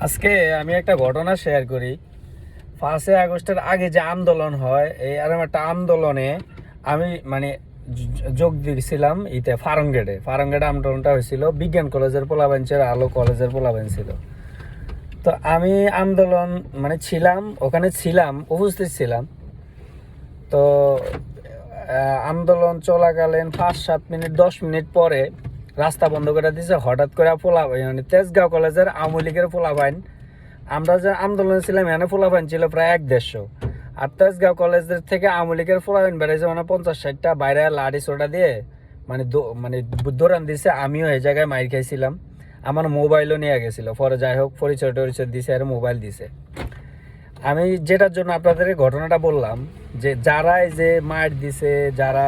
আজকে আমি একটা ঘটনা শেয়ার করি। 5ই আগস্টের আগে যে আন্দোলন হয়, এই এরকম একটা আন্দোলনে আমি যোগ দিয়েছিলাম। ফার্মগেটে আন্দোলনটা হয়েছিল। বিজ্ঞান কলেজের পোলাপাইন ছিল, আলো কলেজের পোলাপাইন ছিল। তো আমি আন্দোলন ছিলাম, ওখানে ছিলাম, উপস্থিত ছিলাম। তো আন্দোলন চলাকালীন 5-7 মিনিট 10 মিনিট পরে রাস্তা বন্ধ করে দিয়েছে। হঠাৎ করে তেজগাঁও কলেজের আওয়ামী লীগের পোলাপাইন, আমরা যে আন্দোলনে ছিলাম এখানে পোলাপাইন ছিল প্রায় 1-150। আর তেজগাঁও কলেজের থেকে আওয়ামী লীগের পোলাপাইন বেড়েছে 50-60টা, বাইরে লাঠি সোটা দিয়ে দৌড়ান দিছে। আমিও এই জায়গায় মাইর খাইছিলাম। আমার মোবাইলও নিয়ে গেছিল। পরে যাই হোক পরিচয় দিছে আর মোবাইল দিছে। আমি যেটার জন্য আপনাদের ঘটনাটা বললাম, যে যারা এই যে মার দিছে, যারা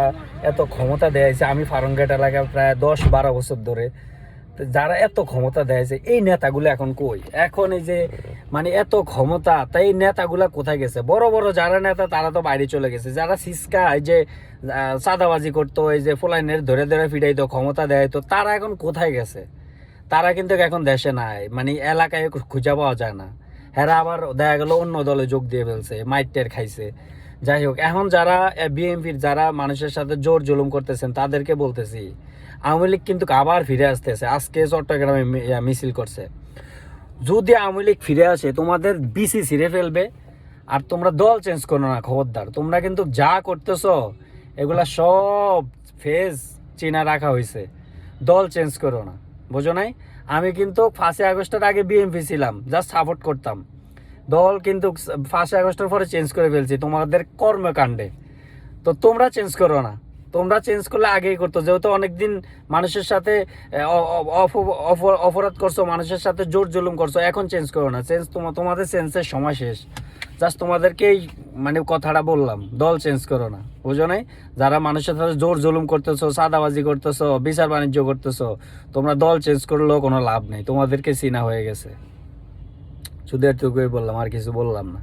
এত ক্ষমতা দেয়াইছে, আমি ফার্মগেট এলাকায় প্রায় 10-12 বছর ধরে, যারা এত ক্ষমতা দেয়াইছে, এই নেতাগুলো এখন কই? এখন এই যে এত ক্ষমতা, তাই এই নেতাগুলা কোথায় গেছে? বড় বড় যারা নেতা তারা তো বাইরে চলে গেছে। যারা সিসকা এই যে চাঁদাবাজি করতো, এই যে ফোলাইনের ধরে ধরে ফিরাইতো, ক্ষমতা দেয়, তো তারা এখন কোথায় গেছে? তারা কিন্তু এখন দেশে নাই, এলাকায় খুঁজে পাওয়া যায় না। হেরা আবার দেখা গেল অন্য দলে যোগ দিয়ে ফেলছে, মাইটের খাইছে। যাই হোক, এখন যারা বিএনপির যারা মানুষের সাথে জোর জুলুম করতেছেন তাদেরকে বলতেছি, আওয়ামী লীগ কিন্তু আবার ফিরে আসতেছে। আজকে চট্টগ্রামে মিছিল করছে। যদি আওয়ামী লীগ ফিরে আসে, তোমাদের বিসি ছিঁড়ে ফেলবে। আর তোমরা দল চেঞ্জ করো না, খবরদার। তোমরা কিন্তু যা করতেছ এগুলা সব ফেজ চিনা রাখা হয়েছে। দল চেঞ্জ করো না, বোঝো নাই? আমি কিন্তু 5ই আগস্টের আগে বিএনপি ছিলাম, জাস্ট সাপোর্ট করতাম। দল কিন্তু 5ই আগস্টের পরে চেঞ্জ করে ফেলছি তোমাদের কর্মকাণ্ডে। তো তোমরা চেঞ্জ করো না। তোমরা চেঞ্জ করলে আগেই করতো, যেহেতু অনেকদিন মানুষের সাথে অপরাধ করছো, মানুষের সাথে জোর জুলুম করছো। এখন চেঞ্জ করো না। তোমাদের চেঞ্জের সময় শেষ। জাস্ট তোমাদেরকেই কথাটা বললাম, দল চেঞ্জ করো না, বুঝো নাই? যারা মানুষের সাথে জোর জুলুম করতেছো, সাদাবাজি করতেছো, বিচার বাণিজ্য করতেছো, তোমরা দল চেঞ্জ করলেও কোনো লাভ নেই। তোমাদেরকে চিনা হয়ে গেছে। শুধু এটুকুই বললাম, আর কিছু বললাম না।